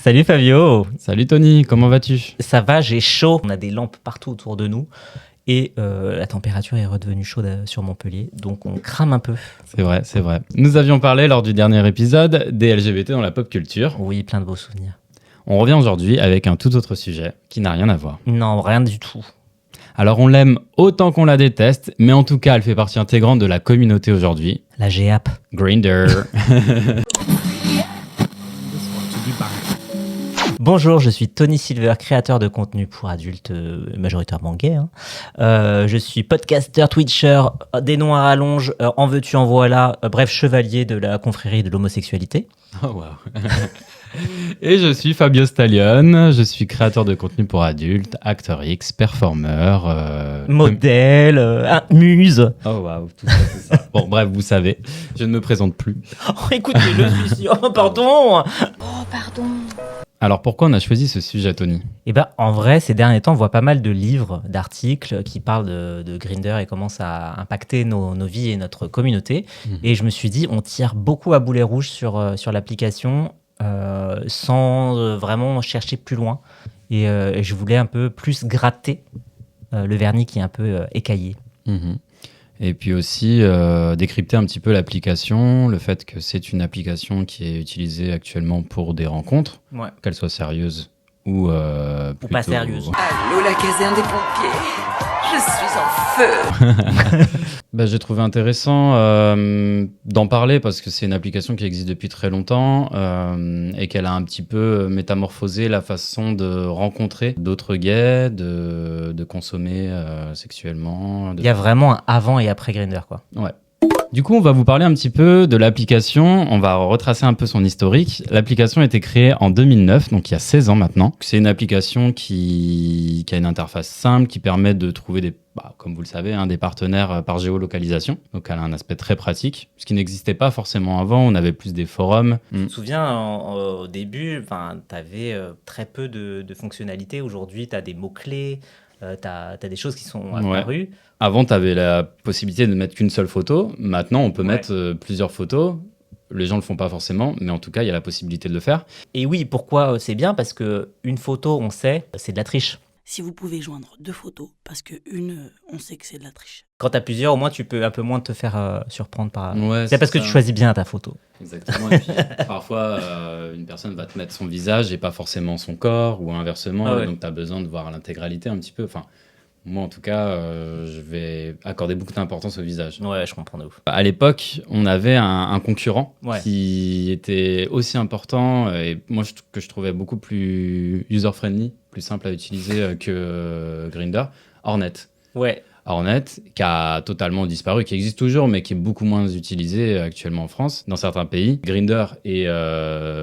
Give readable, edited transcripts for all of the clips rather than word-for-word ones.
Salut Fabio. Salut Tony, comment vas-tu? Ça va, j'ai chaud. On a des lampes partout autour de nous et la température est redevenue chaude sur Montpellier, donc on crame un peu. C'est vrai, c'est vrai. Nous avions parlé lors du dernier épisode des LGBT dans la pop culture. Oui, plein de beaux souvenirs. On revient aujourd'hui avec un tout autre sujet qui n'a rien à voir. Non, rien du tout. Alors on l'aime autant qu'on la déteste, mais en tout cas elle fait partie intégrante de la communauté aujourd'hui. La GAP. Grindr. Bonjour, je suis Tony Silver, créateur de contenu pour adultes, majoritairement gay. Je suis podcasteur, twitcher, des noms à rallonge, en veux-tu, en voilà, bref, chevalier de la confrérie de l'homosexualité. Oh wow. Et je suis Fabio Stallion, je suis créateur de contenu pour adultes, acteur X, performeur... modèle, muse. Oh waouh, tout ça, tout ça. Bon bref, vous savez, je ne me présente plus. Oh, écoutez, je suis... Oh, pardon. Oh, pardon. Alors pourquoi on a choisi ce sujet, Tony? Eh ben, en vrai, ces derniers temps, on voit pas mal de livres, d'articles qui parlent de Grindr et comment ça a impacté nos vies et notre communauté. Et je me suis dit, on tire beaucoup à boulet rouge sur l'application sans vraiment chercher plus loin. Et je voulais un peu plus gratter le vernis qui est un peu écaillé. Et puis aussi décrypter un petit peu l'application, le fait que c'est une application qui est utilisée actuellement pour des rencontres, qu'elles soient sérieuses ou plutôt... pas sérieuses. Allô, la caserne des pompiers. Je suis en feu. J'ai trouvé intéressant d'en parler parce que c'est une application qui existe depuis très longtemps et qu'elle a un petit peu métamorphosé la façon de rencontrer d'autres gays, de consommer sexuellement. Il y a vraiment un avant et après Grindr, quoi. Ouais. Du coup, on va vous parler un petit peu de l'application. On va retracer un peu son historique. L'application a été créée en 2009, donc il y a 16 ans maintenant. C'est une application qui a une interface simple, qui permet de trouver comme vous le savez, des partenaires par géolocalisation. Donc elle a un aspect très pratique, ce qui n'existait pas forcément avant. On avait plus des forums. Je me souviens, au début, tu avais très peu de fonctionnalités. Aujourd'hui, tu as des mots-clés. T'as des choses qui sont apparues. Avant, tu avais la possibilité de mettre qu'une seule photo. Maintenant, on peut mettre plusieurs photos. Les gens le font pas forcément, mais en tout cas, il y a la possibilité de le faire. Et oui, pourquoi c'est bien? Parce qu'une photo, on sait, c'est de la triche. Si vous pouvez joindre 2 photos, parce qu'une, on sait que c'est de la triche. Quand t'as plusieurs, au moins, tu peux un peu moins te faire surprendre par... Ouais, c'est parce que tu choisis bien ta photo. Exactement. Et puis, parfois, une personne va te mettre son visage et pas forcément son corps, ou inversement. Donc, tu as besoin de voir l'intégralité un petit peu. Enfin, moi, en tout cas, je vais accorder beaucoup d'importance au visage. Ouais, je comprends de ouf. À l'époque, on avait un concurrent qui était aussi important et moi, que je trouvais beaucoup plus user-friendly, plus simple à utiliser que Grindr, Hornet. Ouais. Hornet, qui a totalement disparu, qui existe toujours, mais qui est beaucoup moins utilisé actuellement en France. Dans certains pays, Grindr est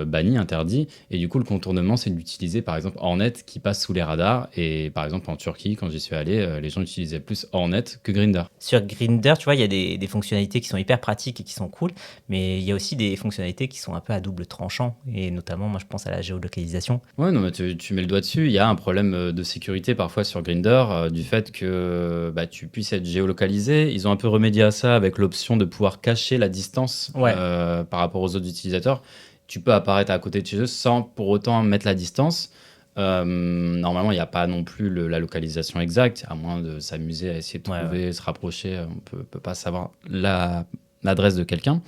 banni, interdit, et du coup, le contournement, c'est d'utiliser, par exemple, Hornet, qui passe sous les radars. Et par exemple, en Turquie, quand j'y suis allé, les gens utilisaient plus Hornet que Grindr. Sur Grindr, tu vois, il y a des fonctionnalités qui sont hyper pratiques et qui sont cool, mais il y a aussi des fonctionnalités qui sont un peu à double tranchant, et notamment, moi, je pense à la géolocalisation. Ouais, non, mais tu mets le doigt dessus. Il y a un problème de sécurité parfois sur Grindr, du fait que tu puisses être géolocalisé. Ils ont un peu remédié à ça avec l'option de pouvoir cacher la distance par rapport aux autres utilisateurs. Tu peux apparaître à côté de chez eux sans pour autant mettre la distance. Normalement, il n'y a pas non plus la localisation exacte, à moins de s'amuser à essayer de trouver, se rapprocher. On peut pas savoir l'adresse de quelqu'un.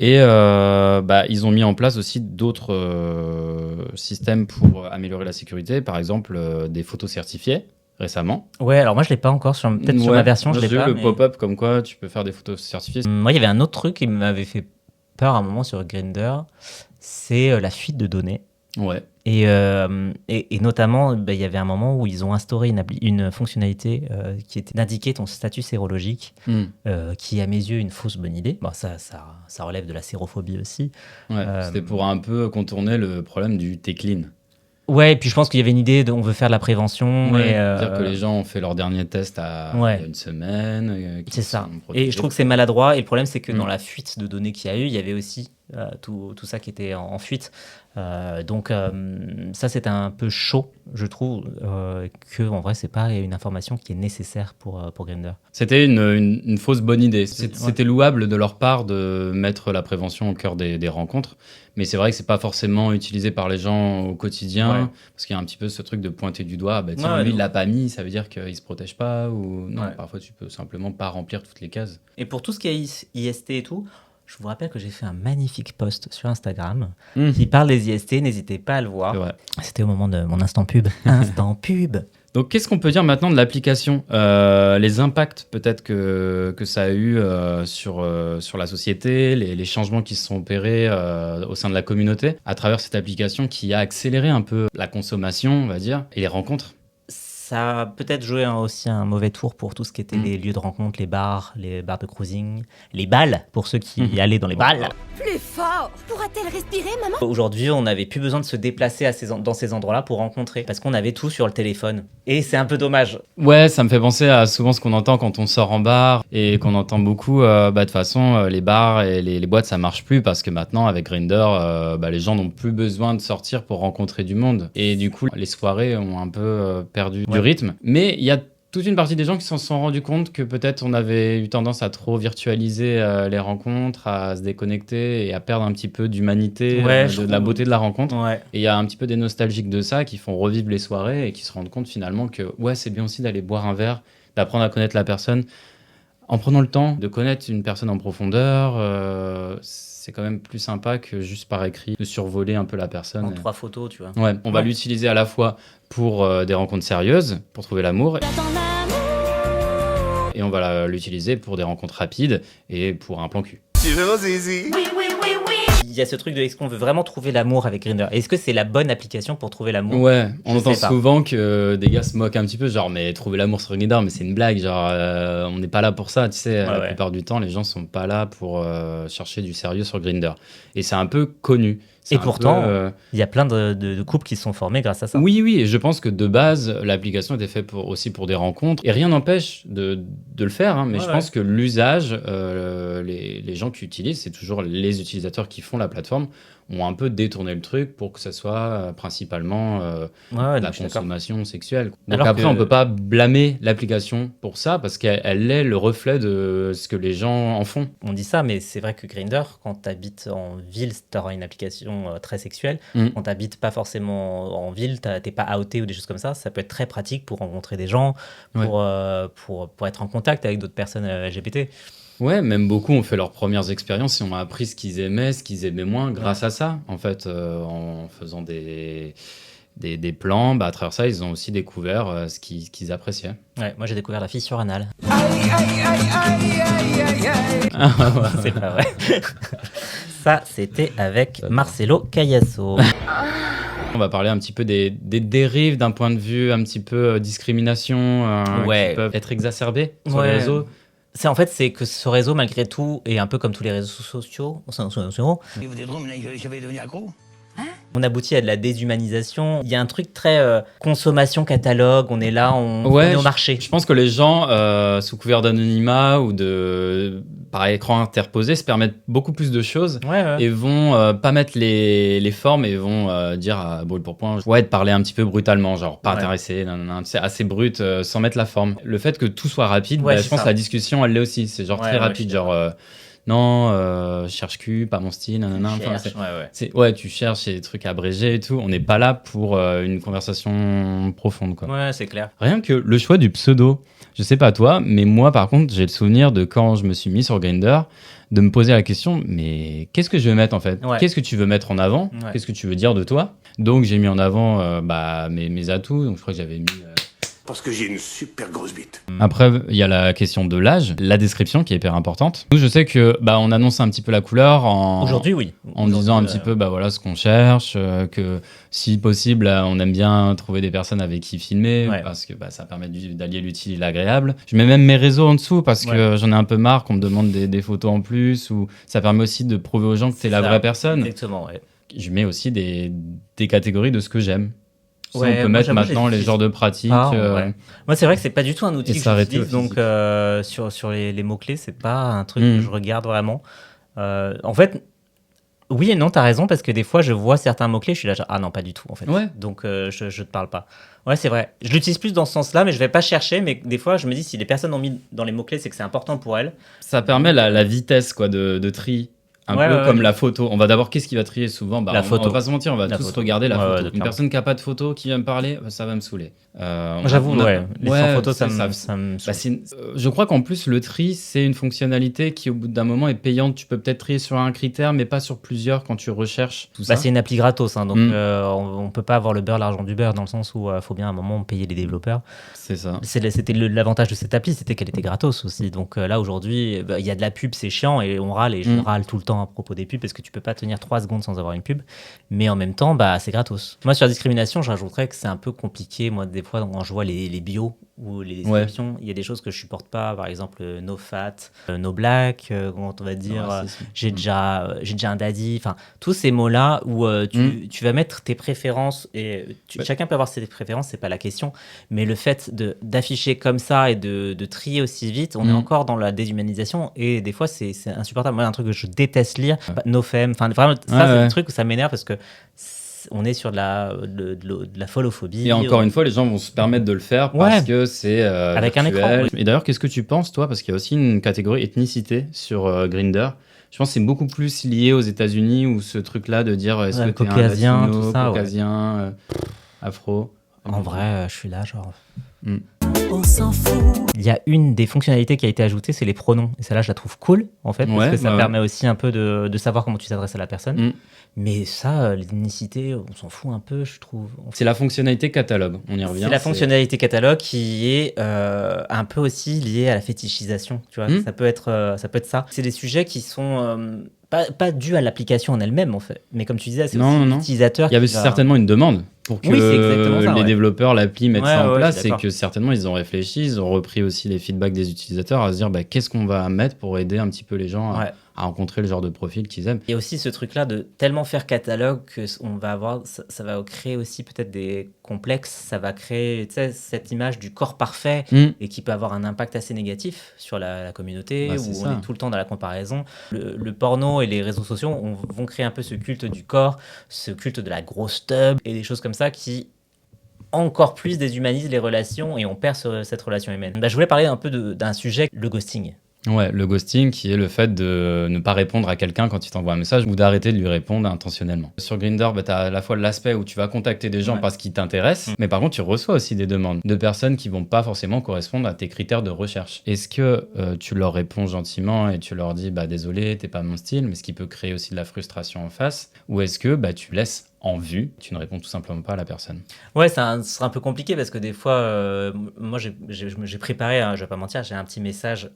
Et ils ont mis en place aussi d'autres systèmes pour améliorer la sécurité. Par exemple, des photos certifiées. Récemment. Ouais, alors moi je l'ai pas encore, peut-être sur ma version, je l'ai pas. J'ai eu le pop-up comme quoi tu peux faire des photos certifiées. Moi, il y avait un autre truc qui m'avait fait peur à un moment sur Grindr, c'est la fuite de données. Ouais. Et notamment, il y avait un moment où ils ont instauré une fonctionnalité qui était d'indiquer ton statut sérologique, qui est à mes yeux une fausse bonne idée. Bon, ça relève de la sérophobie aussi. Ouais, c'était pour un peu contourner le problème du t'es clean. Ouais, et puis je pense qu'il y avait une idée on veut faire de la prévention. Ouais, dire que les gens ont fait leur dernier test il y a une semaine. C'est ça. Et je trouve que c'est maladroit. Et le problème, c'est que dans la fuite de données qu'il y a eu, il y avait aussi tout ça qui était en fuite. Donc ça, c'était un peu chaud, je trouve, que en vrai, c'est pas une information qui est nécessaire pour Grindr. C'était une fausse bonne idée. C'était louable de leur part de mettre la prévention au cœur des rencontres, mais c'est vrai que c'est pas forcément utilisé par les gens au quotidien, parce qu'il y a un petit peu ce truc de pointer du doigt. Bah, tiens, lui, il l'a pas mis, ça veut dire qu'il se protège pas, ou non. Parfois, tu peux simplement pas remplir toutes les cases. Et pour tout ce qui est IST et tout, je vous rappelle que j'ai fait un magnifique post sur Instagram qui parle des IST. N'hésitez pas à le voir. C'était au moment de mon instant pub. Instant pub. Donc, qu'est-ce qu'on peut dire maintenant de l'application ? Les impacts peut-être que ça a eu sur la société, les changements qui se sont opérés au sein de la communauté à travers cette application qui a accéléré un peu la consommation, on va dire, et les rencontres. Ça a peut-être joué aussi un mauvais tour pour tout ce qui était les lieux de rencontre, les bars de cruising, les balles, pour ceux qui y allaient dans les balles. Plus fort! Pourra-t-elle respirer, maman? Aujourd'hui, on n'avait plus besoin de se déplacer dans ces endroits-là pour rencontrer, parce qu'on avait tout sur le téléphone. Et c'est un peu dommage. Ouais, ça me fait penser à souvent ce qu'on entend quand on sort en bar et qu'on entend beaucoup. De toute façon, les bars et les boîtes, ça marche plus parce que maintenant, avec Grindr, les gens n'ont plus besoin de sortir pour rencontrer du monde. Et du coup, les soirées ont un peu perdu du rythme. Mais il y a toute une partie des gens qui s'en sont rendus compte que peut-être on avait eu tendance à trop virtualiser les rencontres, à se déconnecter et à perdre un petit peu d'humanité, de la beauté de la rencontre. Et il y a un petit peu des nostalgiques de ça qui font revivre les soirées et qui se rendent compte finalement que c'est bien aussi d'aller boire un verre, d'apprendre à connaître la personne. En prenant le temps de connaître une personne en profondeur, c'est quand même plus sympa que juste par écrit de survoler un peu la personne. En 3 photos, tu vois. On va l'utiliser à la fois pour des rencontres sérieuses, pour trouver l'amour. Et on va l'utiliser pour des rencontres rapides et pour un plan cul. Tu veux mon zizi? Oui, oui, oui, oui! Il y a ce truc de est-ce qu'on veut vraiment trouver l'amour avec Grindr? Est-ce que c'est la bonne application pour trouver l'amour? Ouais, on entend souvent que des gars se moquent un petit peu, genre mais trouver l'amour sur Grindr, mais c'est une blague, genre on n'est pas là pour ça, tu sais. La plupart du temps, les gens sont pas là pour chercher du sérieux sur Grindr. Et c'est un peu connu. Et pourtant, il y a plein de couples qui se sont formés grâce à ça. Oui, et je pense que de base, l'application était faite aussi pour des rencontres. Et rien n'empêche de le faire, mais je pense que l'usage, les gens qui utilisent, c'est toujours les utilisateurs qui font la plateforme, ont un peu détourné le truc pour que ça soit principalement la consommation sexuelle. Donc après, on peut pas blâmer l'application pour ça, parce qu'elle est le reflet de ce que les gens en font. On dit ça, mais c'est vrai que Grindr, quand tu habites en ville, tu auras une application très sexuelle. Quand tu n'habites pas forcément en ville, tu n'es pas outé ou des choses comme ça. Ça peut être très pratique pour rencontrer des gens, pour être en contact avec d'autres personnes LGBT. Ouais, même beaucoup ont fait leurs premières expériences et ont appris ce qu'ils aimaient moins grâce à ça. En fait, en faisant des plans, à travers ça, ils ont aussi découvert ce qu'ils appréciaient. Ouais, moi j'ai découvert la fissure anale. C'est pas vrai. Ça, c'était avec Marcelo Cayasso. On va parler un petit peu des dérives d'un point de vue un petit peu discrimination qui peuvent être exacerbées sur les réseaux. C'est que ce réseau, malgré tout, est un peu comme tous les réseaux sociaux. Et vous êtes drôle, je vais devenir accro? On aboutit à de la déshumanisation. Il y a un truc très consommation catalogue. On est là, on est au marché. Je pense que les gens, sous couvert d'anonymat ou par écran interposé, se permettent beaucoup plus de choses et vont pas mettre les formes et vont dire à brûle pour point, de parler un petit peu brutalement, genre pas intéressé, c'est assez brut, sans mettre la forme. Le fait que tout soit rapide, je pense que la discussion, elle l'est aussi. C'est genre très rapide, genre... non, je cherche cul, pas mon style, nanana. Tu cherches des trucs abrégés et tout. On n'est pas là pour une conversation profonde, quoi. Ouais, c'est clair. Rien que le choix du pseudo. Je sais pas toi, mais moi, par contre, j'ai le souvenir de quand je me suis mis sur Grindr, de me poser la question, mais qu'est-ce que je vais mettre en fait ? Qu'est-ce que tu veux mettre en avant ? Qu'est-ce que tu veux dire de toi ? Donc, j'ai mis en avant mes atouts. Donc, je crois que j'avais mis... Parce que j'ai une super grosse bite. Après, il y a la question de l'âge, la description qui est hyper importante. Nous, je sais que on annonce un petit peu la couleur aujourd'hui, oui. En disant un petit peu voilà ce qu'on cherche, que si possible, on aime bien trouver des personnes avec qui filmer parce que ça permet d'allier l'utile et l'agréable. Je mets même mes réseaux en dessous parce que j'en ai un peu marre qu'on me demande des photos en plus, ou ça permet aussi de prouver aux gens que t'es la vraie personne. Exactement, ouais. Je mets aussi des catégories de ce que j'aime. On peut mettre maintenant les genres de pratiques. Moi, c'est vrai que c'est pas du tout un outil que j'utilise, donc sur les mots-clés, c'est pas un truc que je regarde vraiment. En fait, Oui et non, t'as raison, parce que des fois, je vois certains mots-clés, je suis là, genre, ah non, pas du tout, en fait. Ouais. Donc, je te parle pas. Ouais, c'est vrai. Je l'utilise plus dans ce sens-là, mais je vais pas chercher. Mais des fois, je me dis, si les personnes ont mis dans les mots-clés, c'est que c'est important pour elles. Ça permet la vitesse quoi, de tri. Un peu comme la photo. On va d'abord, qu'est-ce qui va trier souvent La photo. On va pas se mentir, on va La tous photo. regarder la photo. Une clairement. personne qui a pas de photo, qui vient me parler, ça va me saouler. J'avoue, les sans photos, ça ça me Bah, je crois qu'en plus, le tri, c'est une fonctionnalité qui, au bout d'un moment, est payante. Tu peux peut-être trier sur un critère, mais pas sur plusieurs quand tu recherches tout ça. c'est une appli gratos, hein, donc on peut pas avoir le beurre, l'argent du beurre, dans le sens où faut bien à un moment payer les développeurs. C'est ça. C'était l'avantage de cette appli, c'était qu'elle était gratos aussi. Donc là, aujourd'hui, il y a de la pub, c'est chiant, et on râle, et je râle tout le temps à propos des pubs, parce que tu peux pas tenir 3 secondes sans avoir une pub. Mais en même temps, c'est gratos. Moi, sur la discrimination, je rajouterais que c'est un peu compliqué. Moi, des fois, quand je vois les bios ou les descriptions, il y a des choses que je supporte pas. Par exemple, no fat, no black, comment on va dire, j'ai déjà un daddy. Enfin, tous ces mots-là où tu vas mettre tes préférences, et chacun peut avoir ses préférences, c'est pas la question. Mais le fait d'afficher comme ça et de trier aussi vite, on est encore dans la déshumanisation, et des fois, c'est insupportable. Moi, un truc que je déteste lire, no femme, enfin, vraiment, ça, c'est des trucs où ça m'énerve, parce que on est sur de la folophobie. Et encore une fois, les gens vont se permettre de le faire parce que c'est avec virtuel. un écran. Et d'ailleurs, qu'est-ce que tu penses, toi? Parce qu'il y a aussi une catégorie ethnicité sur Grindr. Je pense que c'est beaucoup plus lié aux États-Unis, où ce truc-là de dire est-ce que t'es un caucasien, latino, tout ça, caucasien, afro. En vrai, je suis là, genre. On s'en fout. Il y a une des fonctionnalités qui a été ajoutée, c'est les pronoms. Et celle-là, je la trouve cool, en fait, parce que ça permet aussi un peu de savoir comment tu t'adresses à la personne. Mais ça, l'ethnicité, on s'en fout un peu, je trouve. C'est la fonctionnalité catalogue, on y revient. C'est la fonctionnalité catalogue qui est un peu aussi liée à la fétichisation, tu vois. Ça peut être ça. C'est des sujets qui sont pas dus à l'application en elle-même, en fait. Mais comme tu disais, c'est aussi l'utilisateur. Il y avait certainement une demande pour que les développeurs, l'appli mettent ça en place, et que certainement ils ont réfléchi, ils ont repris aussi les feedbacks des utilisateurs à se dire qu'est-ce qu'on va mettre pour aider un petit peu les gens à rencontrer le genre de profil qu'ils aiment. Il y a aussi ce truc-là de tellement faire catalogue que on va avoir, ça va créer aussi peut-être des complexes, ça va créer cette image du corps parfait et qui peut avoir un impact assez négatif sur la communauté, où on est tout le temps dans la comparaison. Le porno et les réseaux sociaux vont créer un peu ce culte du corps, ce culte de la grosse tub et des choses comme ça qui encore plus déshumanisent les relations, et on perd cette relation humaine. Je voulais parler un peu d'un sujet, le ghosting. Ouais, le ghosting, qui est le fait de ne pas répondre à quelqu'un quand il t'envoie un message, ou d'arrêter de lui répondre intentionnellement. Sur Grindr, tu as à la fois l'aspect où tu vas contacter des gens parce qu'ils t'intéressent, mais par contre, tu reçois aussi des demandes de personnes qui vont pas forcément correspondre à tes critères de recherche. Est-ce que tu leur réponds gentiment et tu leur dis désolé, t'es pas mon style, mais ce qui peut créer aussi de la frustration en face, ou est-ce que tu laisses en vue, tu ne réponds tout simplement pas à la personne? Ouais, ce sera un peu compliqué, parce que des fois, moi j'ai préparé, je vais pas mentir, j'ai un petit message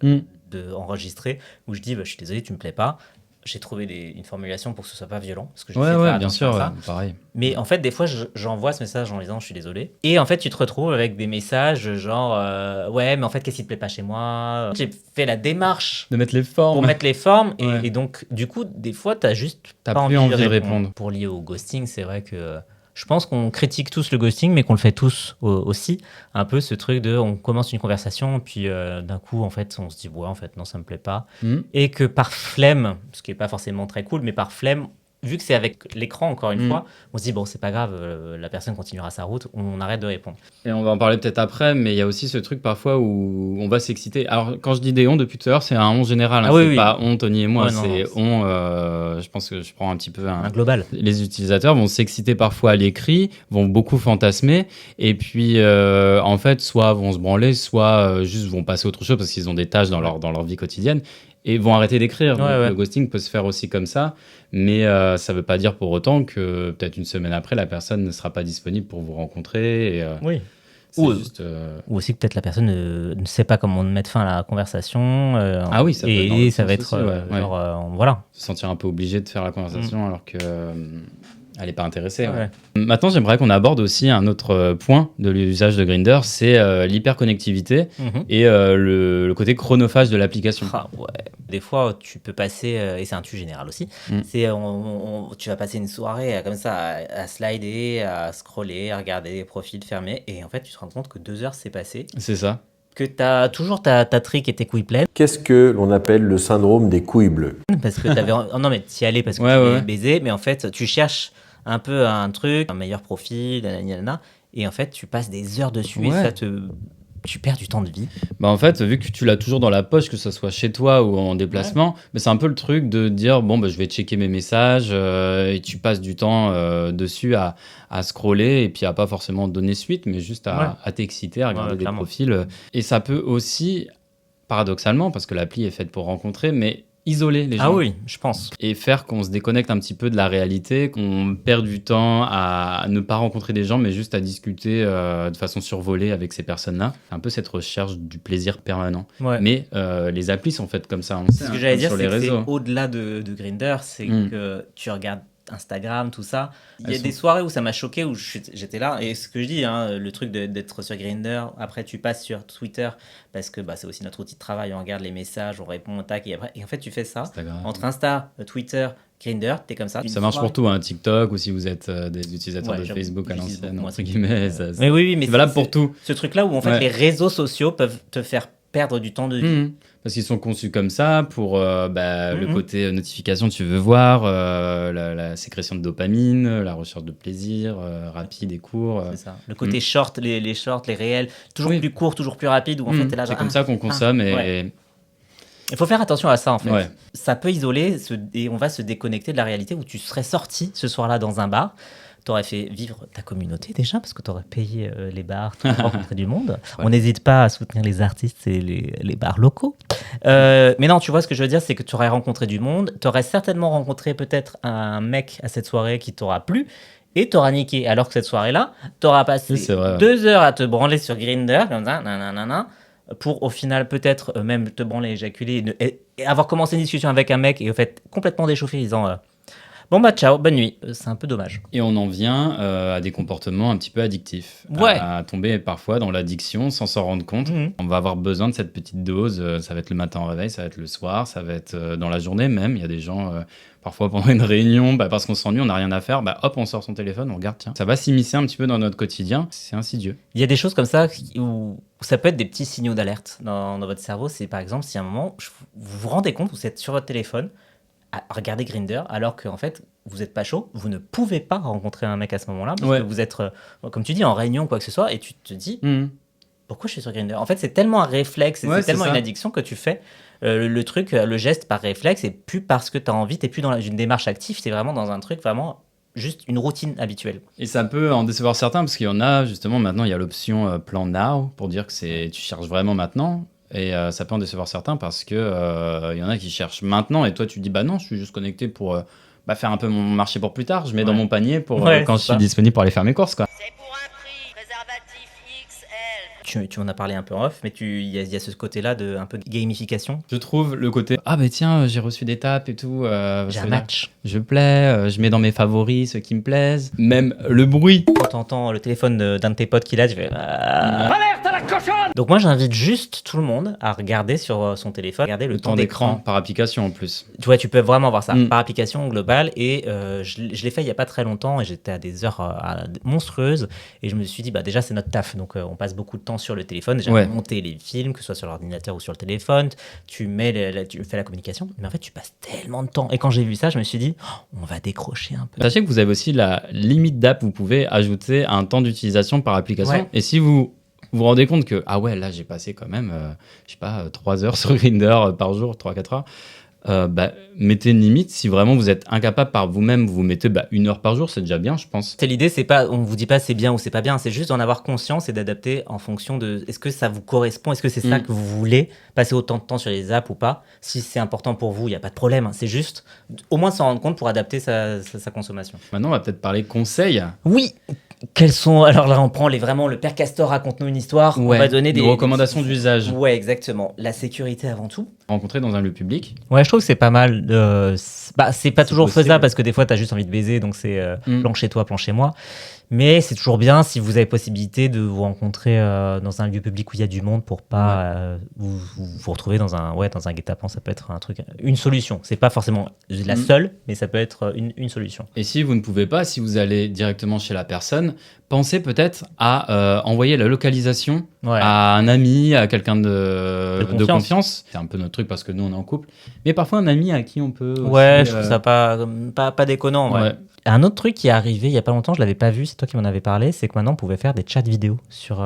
enregistré où je dis je suis désolé, tu me plais pas. J'ai trouvé une formulation pour que ce soit pas violent, parce que bien sûr, pareil. Mais en fait, des fois, j'envoie ce message en disant je suis désolé, et en fait, tu te retrouves avec des messages genre ouais, mais en fait, qu'est-ce qui te plaît pas chez moi? J'ai fait la démarche de mettre les formes pour mettre les formes, et donc du coup, des fois, t'as pas envie de répondre. Pour lier au ghosting, c'est vrai que je pense qu'on critique tous le ghosting, mais qu'on le fait tous aussi. Un peu ce truc de on commence une conversation, puis d'un coup, en fait, on se dit ouais, en fait, non, ça me plaît pas. Et que par flemme, ce qui est pas forcément très cool, mais par flemme, vu que c'est avec l'écran, encore une fois, on se dit bon, c'est pas grave, la personne continuera sa route, on arrête de répondre. Et on va en parler peut-être après, mais il y a aussi ce truc parfois où on va s'exciter. Alors, quand je dis des on depuis tout à l'heure, c'est un on général, c'est pas on, Tony et moi, on, je pense que je prends un petit peu un global. Les utilisateurs vont s'exciter parfois à l'écrit, vont beaucoup fantasmer, et puis en fait, soit vont se branler, soit juste vont passer à autre chose parce qu'ils ont des tâches dans leur vie quotidienne, et vont arrêter d'écrire. Donc, le ghosting peut se faire aussi comme ça, mais ça veut pas dire pour autant que peut-être une semaine après, la personne ne sera pas disponible pour vous rencontrer. Et, ou aussi que peut-être la personne ne sait pas comment mettre fin à la conversation. Ça va être voilà. Se sentir un peu obligé de faire la conversation alors que elle n'est pas intéressée. Maintenant, j'aimerais qu'on aborde aussi un autre point de l'usage de Grindr, c'est l'hyperconnectivité et le côté chronophage de l'application. Des fois, tu peux passer, et c'est un tu général aussi, tu vas passer une soirée comme ça à slider, à scroller, à regarder des profils fermés, et en fait, tu te rends compte que 2 heures s'est passé. C'est ça. que tu as toujours ta trique et tes couilles pleines. Qu'est-ce que l'on appelle le syndrome des couilles bleues? Parce que t'avais... Oh non, mais t'y allais parce que tu voulais baiser, mais en fait, tu cherches un peu un truc, un meilleur profil, nanana, et en fait, tu passes des heures dessus et ça tu perds du temps de vie. Bah en fait, vu que tu l'as toujours dans la poche, que ce soit chez toi ou en déplacement, mais c'est un peu le truc de dire bon, bah, je vais checker mes messages et tu passes du temps dessus à scroller et puis à pas forcément donner suite, mais juste à t'exciter, à regarder des profils. Et ça peut aussi, paradoxalement, parce que l'appli est faite pour rencontrer, mais isoler les gens. Ah oui, je pense. Et faire qu'on se déconnecte un petit peu de la réalité, qu'on perd du temps à ne pas rencontrer des gens, mais juste à discuter de façon survolée avec ces personnes-là. C'est un peu cette recherche du plaisir permanent. Ouais. Mais les applis sont faites comme ça. On sait, ce que j'allais dire, c'est que c'est au-delà de Grindr, c'est que tu regardes Instagram, tout ça. Il y a des soirées où ça m'a choqué, où j'étais là, et ce que je dis, hein, le truc d'être sur Grindr, après tu passes sur Twitter, parce que c'est aussi notre outil de travail, on regarde les messages, on répond, tac, et en fait tu fais ça, Instagram. Entre Insta, Twitter, Grindr, t'es comme ça. Ça marche pour tout, hein, TikTok, ou si vous êtes des utilisateurs de Facebook à l'ancienne, entre guillemets. Mais oui, mais c'est valable pour tout. Ce truc-là où en fait les réseaux sociaux peuvent te faire perdre du temps de vie. Parce qu'ils sont conçus comme ça pour le côté notification, tu veux voir, la sécrétion de dopamine, la recherche de plaisir rapide et court. C'est ça. Le côté short, les shorts, les réels, toujours plus court, toujours plus rapide. Où en fait, t'es là, c'est comme ça qu'on consomme. Il faut faire attention à ça en fait. Ouais. Ça peut isoler et on va se déconnecter de la réalité où tu serais sorti ce soir-là dans un bar. T'aurais fait vivre ta communauté déjà, parce que t'aurais payé les bars, t'aurais rencontré du monde. Ouais. On n'hésite pas à soutenir les artistes et les bars locaux. Mais non, tu vois, ce que je veux dire, c'est que tu aurais rencontré du monde. T'aurais certainement rencontré peut-être un mec à cette soirée qui t'aura plu et t'auras niqué. Alors que cette soirée-là, t'auras passé 2 heures à te branler sur Grindr, comme ça, nanana, pour au final peut-être même te branler, éjaculer et avoir commencé une discussion avec un mec et au fait complètement déchauffé en disant... Bon bah ciao, bonne nuit. C'est un peu dommage. Et on en vient à des comportements un petit peu addictifs. À tomber parfois dans l'addiction sans s'en rendre compte. On va avoir besoin de cette petite dose. Ça va être le matin au réveil, ça va être le soir, ça va être dans la journée même. Il y a des gens, parfois pendant une réunion, parce qu'on s'ennuie, on n'a rien à faire, hop, on sort son téléphone, on regarde, tiens. Ça va s'immiscer un petit peu dans notre quotidien. C'est insidieux. Il y a des choses comme ça où ça peut être des petits signaux d'alerte dans votre cerveau. C'est par exemple si à un moment, vous vous rendez compte, vous êtes sur votre téléphone, à regarder Grindr, alors qu'en fait, vous n'êtes pas chaud, vous ne pouvez pas rencontrer un mec à ce moment-là, parce que vous êtes, comme tu dis, en réunion ou quoi que ce soit, et tu te dis, pourquoi je suis sur Grindr ? En fait, c'est tellement un réflexe, c'est tellement une addiction que tu fais le truc, le geste par réflexe, et plus parce que tu as envie, tu n'es plus dans une démarche active, tu es vraiment dans un truc vraiment... juste une routine habituelle. Et ça peut en décevoir certains, parce qu'il y en a, justement, maintenant, il y a l'option Plan Now, pour dire que tu cherches vraiment maintenant. Et ça peut en décevoir certains parce que y en a qui cherchent maintenant et toi tu dis bah non, je suis juste connecté pour faire un peu mon marché pour plus tard, je mets dans mon panier pour quand je suis disponible pour aller faire mes courses quoi. C'est pour un prix, préservatif XL. Tu en as parlé un peu en off, mais il y a ce côté-là de un peu de gamification. Je trouve le côté tiens, j'ai reçu des tapes et tout. J'ai un match. Je plais, je mets dans mes favoris ceux qui me plaisent. Même le bruit. Quand t'entends le téléphone d'un de tes potes qui l'a, tu fais alerte à la cochonne. Donc moi j'invite juste tout le monde à regarder sur son téléphone, regarder le temps d'écran par application en plus. Tu vois, tu peux vraiment voir ça par application globale et je l'ai fait il y a pas très longtemps et j'étais à des heures monstrueuses et je me suis dit déjà c'est notre taf donc on passe beaucoup de temps sur le téléphone, déjà monter les films que ce soit sur l'ordinateur ou sur le téléphone, tu fais la communication mais en fait tu passes tellement de temps et quand j'ai vu ça je me suis dit on va décrocher un peu. Sachez que vous avez aussi la limite d'app, vous pouvez ajouter un temps d'utilisation par application et si vous vous rendez compte que, là, j'ai passé quand même, 3 heures sur Grindr par jour, 3-4 heures. Mettez une limite. Si vraiment vous êtes incapable par vous-même, vous mettez 1 heure par jour, c'est déjà bien, je pense. L'idée, c'est pas, on vous dit pas c'est bien ou c'est pas bien, c'est juste d'en avoir conscience et d'adapter en fonction de est-ce que ça vous correspond, est-ce que c'est ça que vous voulez, passer autant de temps sur les apps ou pas. Si c'est important pour vous, il n'y a pas de problème. C'est juste au moins s'en rendre compte pour adapter sa consommation. Maintenant, on va peut-être parler conseils. Oui. Quels sont... Alors là, on prend le Père Castor, raconte-nous une histoire. On va donner des recommandations d'usage. Ouais, exactement. La sécurité avant tout. Rencontrer dans un lieu public. Ouais, je trouve que c'est pas mal. C'est pas toujours faisable parce que des fois, t'as juste envie de baiser, donc c'est plan chez toi, plan chez moi. Mais c'est toujours bien si vous avez possibilité de vous rencontrer dans un lieu public où il y a du monde pour pas vous retrouver dans un guet-apens. Ça peut être un truc, une solution. C'est pas forcément la seule, mais ça peut être une solution. Et si vous ne pouvez pas, si vous allez directement chez la personne, pensez peut-être à envoyer la localisation à un ami, à quelqu'un de confiance. C'est un peu notre truc parce que nous, on est en couple. Mais parfois, un ami à qui on peut aussi, je trouve ça pas déconnant. Ouais. Un autre truc qui est arrivé il y a pas longtemps, je l'avais pas vu, c'est toi qui m'en avais parlé, c'est que maintenant, on pouvait faire des chats vidéo sur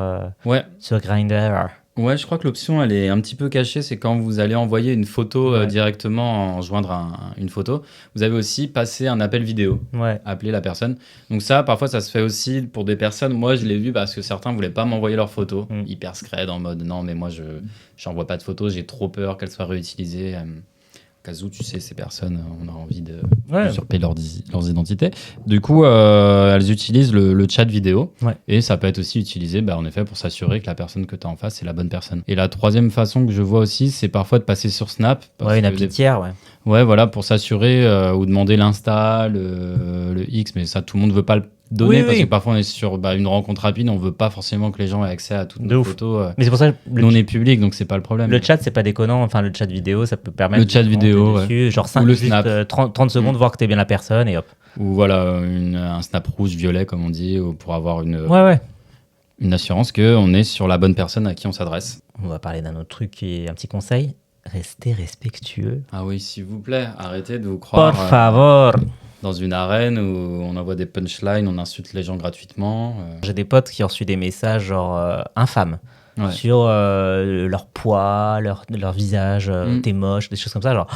Grindr. Ouais, je crois que l'option, elle est un petit peu cachée. C'est quand vous allez envoyer une photo directement, en joindre une photo. Vous avez aussi passé un appel vidéo, appeler la personne. Donc ça, parfois, ça se fait aussi pour des personnes. Moi, je l'ai vu parce que certains voulaient pas m'envoyer leurs photos. Hyper scred, en mode, non, mais moi, j'envoie pas de photos. J'ai trop peur qu'elles soient réutilisées. Au cas où, tu sais, ces personnes, on a envie de usurper leurs identités. Du coup, elles utilisent le chat vidéo. Et ça peut être aussi utilisé, en effet, pour s'assurer que la personne que tu as en face, c'est la bonne personne. Et la troisième façon que je vois aussi, c'est parfois de passer sur Snap. Une appli tiers, Ouais, voilà, pour s'assurer ou demander l'Insta, le X, mais ça, tout le monde ne veut pas le donner parce que parfois on est sur une rencontre rapide, on veut pas forcément que les gens aient accès à toutes nos photos. Mais c'est pour ça que nous on est public, donc c'est pas le problème. Le chat, c'est pas déconnant. Enfin, le chat vidéo, ça peut permettre. Le chat vidéo, dessus, genre 5 minutes, 30 secondes, voir que t'es bien la personne et hop. Ou voilà, un snap rouge-violet, comme on dit, pour avoir une assurance qu'on est sur la bonne personne à qui on s'adresse. On va parler d'un autre truc qui est un petit conseil. Restez respectueux. Ah oui, s'il vous plaît, arrêtez de vous croire. Por favor. Dans une arène où on envoie des punchlines, on insulte les gens gratuitement. J'ai des potes qui ont reçu des messages genre infâmes sur leur poids, leur visage, t'es moche, des choses comme ça. Genre,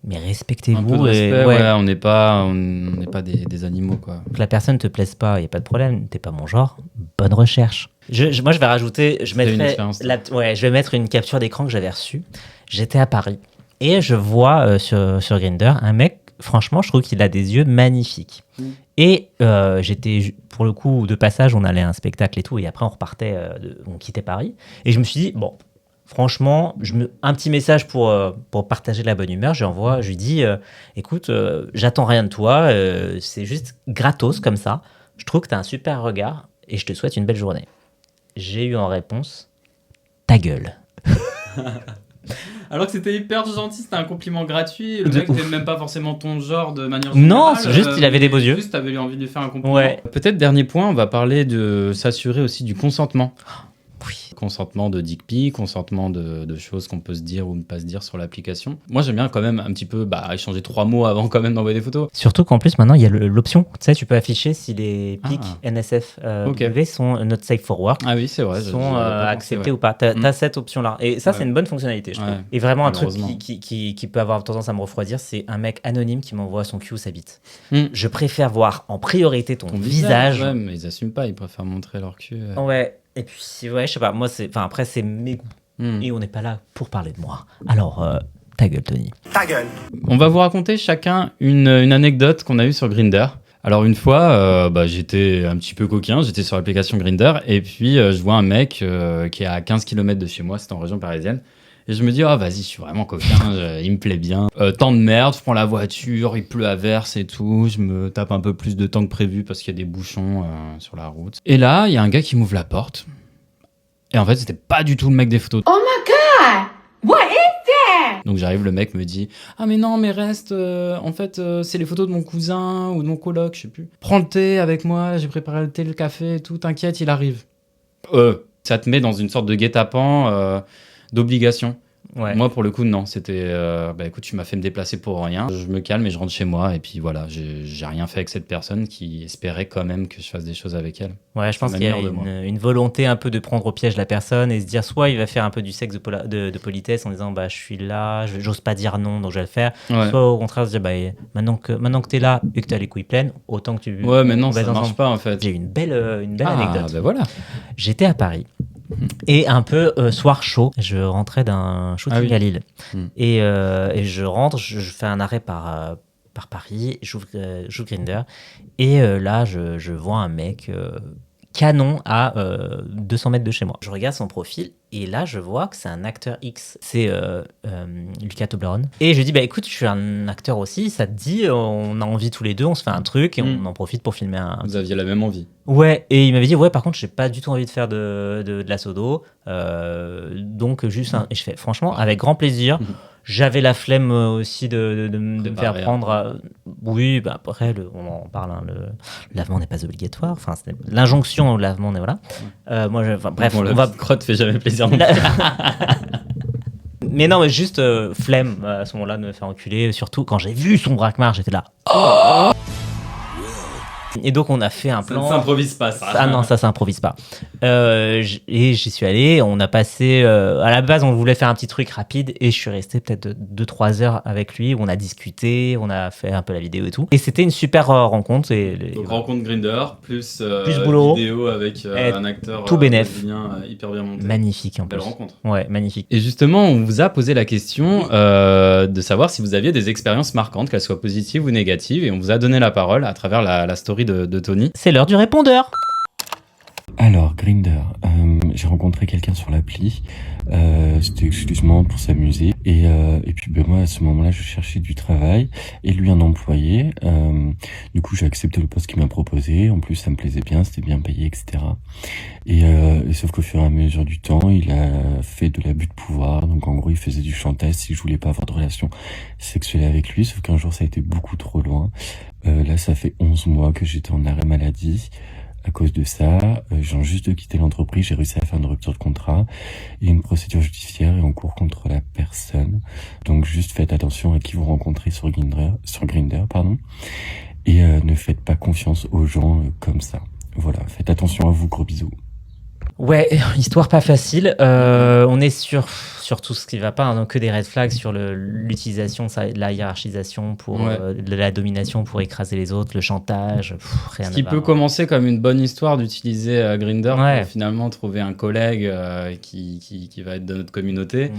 mais respectez-vous. Un peu de respect, on n'est pas des animaux, quoi. Que la personne te plaise pas, il n'y a pas de problème, t'es pas mon genre. Bonne recherche. Moi, je vais rajouter, je vais mettre une capture d'écran que j'avais reçue. J'étais à Paris et je vois sur Grindr un mec. Franchement, je trouve qu'il a des yeux magnifiques. Et j'étais, pour le coup, de passage, on allait à un spectacle et tout, et après on repartait, on quittait Paris. Et je me suis dit, bon, franchement, un petit message pour partager la bonne humeur, je lui dis, écoute, j'attends rien de toi, c'est juste gratos comme ça. Je trouve que tu as un super regard et je te souhaite une belle journée. J'ai eu en réponse, ta gueule. Alors que c'était hyper gentil, c'était un compliment gratuit. Le mec n'était même pas forcément ton genre de manière générale. Non, c'est juste il avait des beaux yeux. Juste, t'avais envie de lui faire un compliment. Peut-être dernier point, on va parler de s'assurer aussi du consentement. Consentement de dick pic, consentement de choses qu'on peut se dire ou ne pas se dire sur l'application. Moi, j'aime bien quand même un petit peu échanger 3 mots avant quand même d'envoyer des photos. Surtout qu'en plus, maintenant, il y a l'option. Tu sais, tu peux afficher si les pics NSF sont not safe for work. Ah oui, c'est vrai. Sont acceptés ou pas. T'as cette option-là. Et ça, c'est une bonne fonctionnalité, je trouve. Et vraiment, un truc qui peut avoir tendance à me refroidir, c'est un mec anonyme qui m'envoie son cul ou sa bite. Je préfère voir en priorité ton visage. Ouais, mais ils assument pas, ils préfèrent montrer leur cul. Ouais. Et puis, je sais pas, moi, après, c'est mes goûts. Et on n'est pas là pour parler de moi. Alors, ta gueule, Tony. Ta gueule. On va vous raconter chacun une anecdote qu'on a eue sur Grindr. Alors, une fois, j'étais un petit peu coquin, j'étais sur l'application Grindr, et puis je vois un mec qui est à 15 km de chez moi, c'était en région parisienne. Et je me dis, vas-y, je suis vraiment coquin, il me plaît bien. Temps de merde, je prends la voiture, il pleut à verse et tout. Je me tape un peu plus de temps que prévu parce qu'il y a des bouchons sur la route. Et là, il y a un gars qui m'ouvre la porte. Et en fait, c'était pas du tout le mec des photos. Oh my god! What is that? Donc j'arrive, le mec me dit, ah mais non, mais reste, en fait, c'est les photos de mon cousin ou de mon coloc, je sais plus. Prends le thé avec moi, j'ai préparé le thé, le café et tout, t'inquiète, il arrive. Ça te met dans une sorte de guet-apens d'obligation. Ouais. Moi, pour le coup, non. C'était, écoute, tu m'as fait me déplacer pour rien. Je me calme et je rentre chez moi. Et puis voilà, j'ai rien fait avec cette personne qui espérait quand même que je fasse des choses avec elle. Ouais, je pense qu'il y a une volonté un peu de prendre au piège la personne et se dire soit il va faire un peu du sexe de politesse en disant je suis là, j'ose pas dire non, donc je vais le faire. Ouais. Soit au contraire se dire maintenant que t'es là et que t'as les couilles pleines, autant que tu. Ouais, mais non, ça marche pas en fait. J'ai eu une belle anecdote. Voilà. J'étais à Paris. Et un peu soir chaud, je rentrais d'un shooting à Lille. Et je rentre, je fais un arrêt par Paris, j'ouvre Grindr. Et là, je vois un mec canon à 200 mètres de chez moi. Je regarde son profil et là, je vois que c'est un acteur X. C'est Lucas Toblerone. Et je lui dis, écoute, je suis un acteur aussi, ça te dit, on a envie tous les deux, on se fait un truc et on en profite pour filmer un... Vous aviez la même envie. Ouais, et il m'avait dit, par contre, j'ai pas du tout envie de faire de la sodo, donc juste un... Et je fais, franchement, avec grand plaisir, J'avais la flemme aussi de me faire prendre. Oui, bah après, on en parle. Hein, le lavement n'est pas obligatoire. Enfin, l'injonction au lavement n'est voilà. Bref, on va. Crotte fait jamais plaisir. Mais non, mais juste flemme à ce moment-là de me faire enculer. Surtout quand j'ai vu son braquemar, j'étais là. Et donc on a fait un plan. Ça ne s'improvise pas, ça. Ah non, ça s'improvise pas. Et j'y suis allé. On a passé. À la base, on voulait faire un petit truc rapide et je suis resté peut-être 2-3 heures avec lui où on a discuté, on a fait un peu la vidéo et tout. Et c'était une super rencontre. Donc rencontre Grindr plus boulot, vidéo avec un acteur tout bénef, hyper bien monté. Magnifique en Belle plus. rencontre. Ouais, magnifique. Et justement, on vous a posé la question de savoir si vous aviez des expériences marquantes, qu'elles soient positives ou négatives, et on vous a donné la parole à travers la story de Tony. C'est l'heure du répondeur. Alors, Grindr, j'ai rencontré quelqu'un sur l'appli, c'était exclusivement pour s'amuser, et puis moi à ce moment-là je cherchais du travail, et lui un employé, du coup j'ai accepté le poste qu'il m'a proposé, en plus ça me plaisait bien, c'était bien payé, etc. Et sauf qu'au fur et à mesure du temps, il a fait de l'abus de pouvoir, donc en gros il faisait du chantage si je voulais pas avoir de relation sexuelle avec lui, sauf qu'un jour ça a été beaucoup trop loin. Là ça fait 11 mois que j'étais en arrêt maladie. À cause de ça, j'ai juste de quitter l'entreprise, j'ai réussi à faire une rupture de contrat et une procédure judiciaire est en cours contre la personne. Donc juste faites attention à qui vous rencontrez sur Grindr, et ne faites pas confiance aux gens comme ça. Voilà, faites attention à vous, gros bisous. Ouais, histoire pas facile. On est sur tout ce qui va pas, hein, donc que des red flags sur l'utilisation, de la hiérarchisation pour de la domination pour écraser les autres, le chantage, rien. Ce qui peut commencer comme une bonne histoire d'utiliser Grindr pour finalement trouver un collègue qui va être de notre communauté,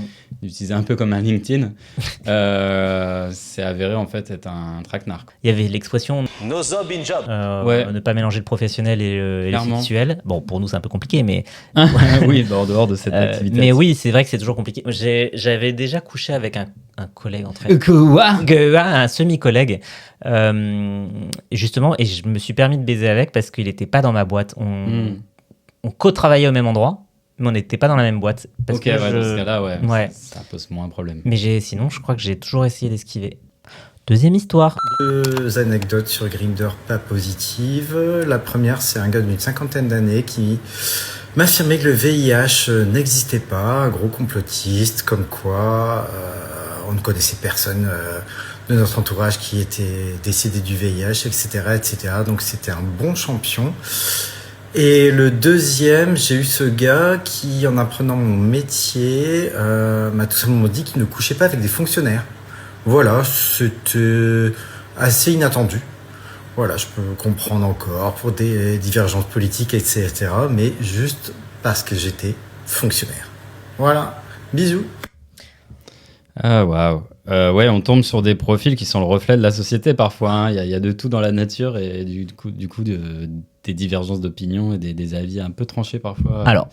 d'utiliser un peu comme un LinkedIn, c'est avéré en fait être un traquenard. Il y avait l'expression No job in job. Ne pas mélanger le professionnel et le sexuel. Bon, pour nous c'est un peu compliqué, mais oui, en dehors de cette activité. Mais oui, c'est vrai que c'est toujours compliqué. J'avais déjà couché avec un collègue entre un semi-collègue, justement, et je me suis permis de baiser avec parce qu'il n'était pas dans ma boîte. On co-travaillait au même endroit, mais on n'était pas dans la même boîte. Parce que dans ce cas-là, ça pose moins un problème. Mais sinon, je crois que j'ai toujours essayé d'esquiver. Deuxième histoire. 2 anecdotes sur Grindr pas positives. La première, c'est un gars d'une 50aine d'années qui m'affirmait que le VIH n'existait pas, un gros complotiste, comme quoi on ne connaissait personne de notre entourage qui était décédé du VIH, etc., etc. Donc c'était un bon champion. Et le deuxième, j'ai eu ce gars qui, en apprenant mon métier, m'a tout simplement dit qu'il ne couchait pas avec des fonctionnaires. Voilà, c'était assez inattendu. Voilà, je peux comprendre encore pour des divergences politiques, etc. Mais juste parce que j'étais fonctionnaire. Voilà, bisous. Ah, waouh. Ouais, on tombe sur des profils qui sont le reflet de la société parfois. Hein. Il y a de tout dans la nature et du coup des divergences d'opinion et des avis un peu tranchés parfois. Alors,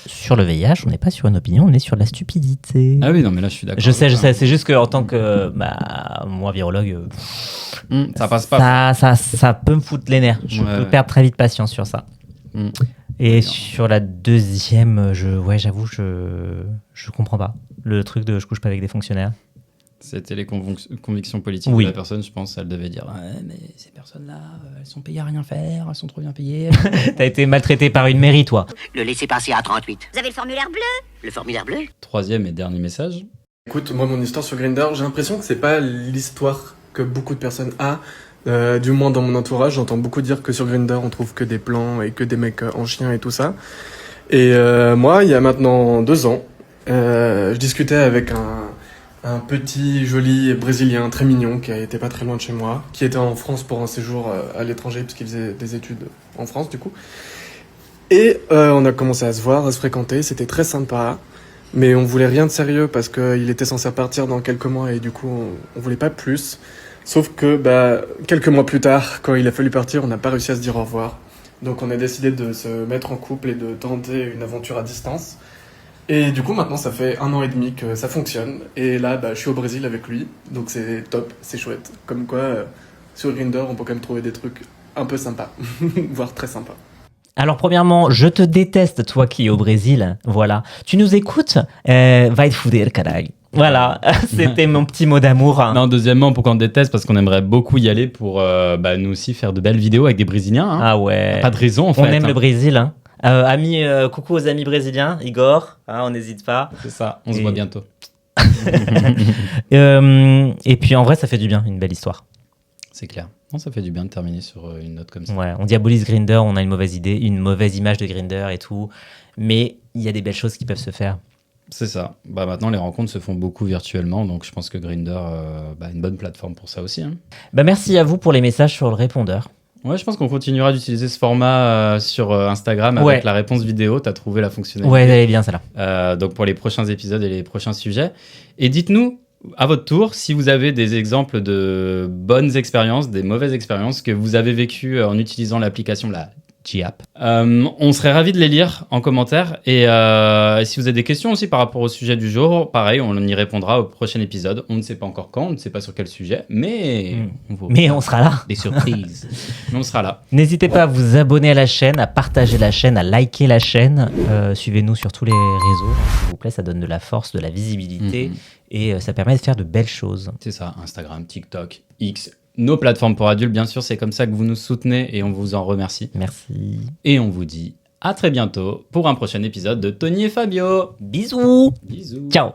sur le VIH, on n'est pas sur une opinion, on est sur la stupidité. Ah oui, non, mais là, je suis d'accord. Je sais. C'est juste qu'en tant que moi, virologue, ça passe pas. Ça peut me foutre les nerfs. Je peux perdre très vite patience sur ça. Et sur la deuxième, j'avoue, je comprends pas. Le truc de je couche pas avec des fonctionnaires. C'était les convictions politiques de la personne, je pense. Elle devait dire mais ces personnes-là, elles sont payées à rien faire, elles sont trop bien payées. T'as été maltraité par une mairie, toi. Le laissez-passer à 38. Vous avez le formulaire bleu? Le formulaire bleu? Troisième et dernier message. Écoute, moi, mon histoire sur Grindr, j'ai l'impression que c'est pas l'histoire que beaucoup de personnes ont. Du moins dans mon entourage, j'entends beaucoup dire que sur Grindr, on trouve que des plans et que des mecs en chien et tout ça. Et moi, il y a maintenant 2 ans, je discutais avec un petit joli brésilien très mignon qui était pas très loin de chez moi, qui était en France pour un séjour à l'étranger parce qu'il faisait des études en France du coup. Et on a commencé à se voir, à se fréquenter, c'était très sympa, mais on voulait rien de sérieux parce qu'il était censé partir dans quelques mois et du coup on voulait pas plus. Sauf que quelques mois plus tard, quand il a fallu partir, on n'a pas réussi à se dire au revoir. Donc on a décidé de se mettre en couple et de tenter une aventure à distance. Et du coup, maintenant, ça fait 1 an et demi que ça fonctionne. Et là, je suis au Brésil avec lui. Donc c'est top, c'est chouette. Comme quoi, sur Grindr, on peut quand même trouver des trucs un peu sympas. Voire très sympas. Alors, premièrement, je te déteste, toi qui es au Brésil. Voilà. Tu nous écoutes? Vai te fuder, caralho. Voilà, c'était mon petit mot d'amour. Non, deuxièmement, pourquoi on déteste? Parce qu'on aimerait beaucoup y aller pour nous aussi faire de belles vidéos avec des Brésiliens. Hein. Ah ouais. Pas de raison en fait. On aime le Brésil. Hein. Coucou aux amis brésiliens, Igor, on n'hésite pas. C'est ça, on se voit bientôt. Et puis en vrai, ça fait du bien, une belle histoire. C'est clair. Non, ça fait du bien de terminer sur une note comme ça. Ouais, on diabolise Grindr, on a une mauvaise idée, une mauvaise image de Grindr et tout. Mais il y a des belles choses qui peuvent se faire. C'est ça. Maintenant, les rencontres se font beaucoup virtuellement, donc je pense que Grindr est une bonne plateforme pour ça aussi. Hein. Merci à vous pour les messages sur le répondeur. Ouais, je pense qu'on continuera d'utiliser ce format sur Instagram avec la réponse vidéo. Tu as trouvé la fonctionnalité. Ouais, elle est bien celle-là. Donc pour les prochains épisodes et les prochains sujets. Et dites-nous, à votre tour, si vous avez des exemples de bonnes expériences, des mauvaises expériences que vous avez vécues en utilisant l'application, la G-App. On serait ravis de les lire en commentaire. Et si vous avez des questions aussi par rapport au sujet du jour, pareil, on y répondra au prochain épisode. On ne sait pas encore quand, on ne sait pas sur quel sujet, mais on sera là. Des surprises. Mais on sera là. N'hésitez pas à vous abonner à la chaîne, à partager la chaîne, à liker la chaîne. Suivez-nous sur tous les réseaux, s'il vous plaît. Ça donne de la force, de la visibilité et ça permet de faire de belles choses. C'est ça, Instagram, TikTok, X. Nos plateformes pour adultes, bien sûr, c'est comme ça que vous nous soutenez et on vous en remercie. Merci. Et on vous dit à très bientôt pour un prochain épisode de Tony et Fabio. Bisous. Bisous. Ciao.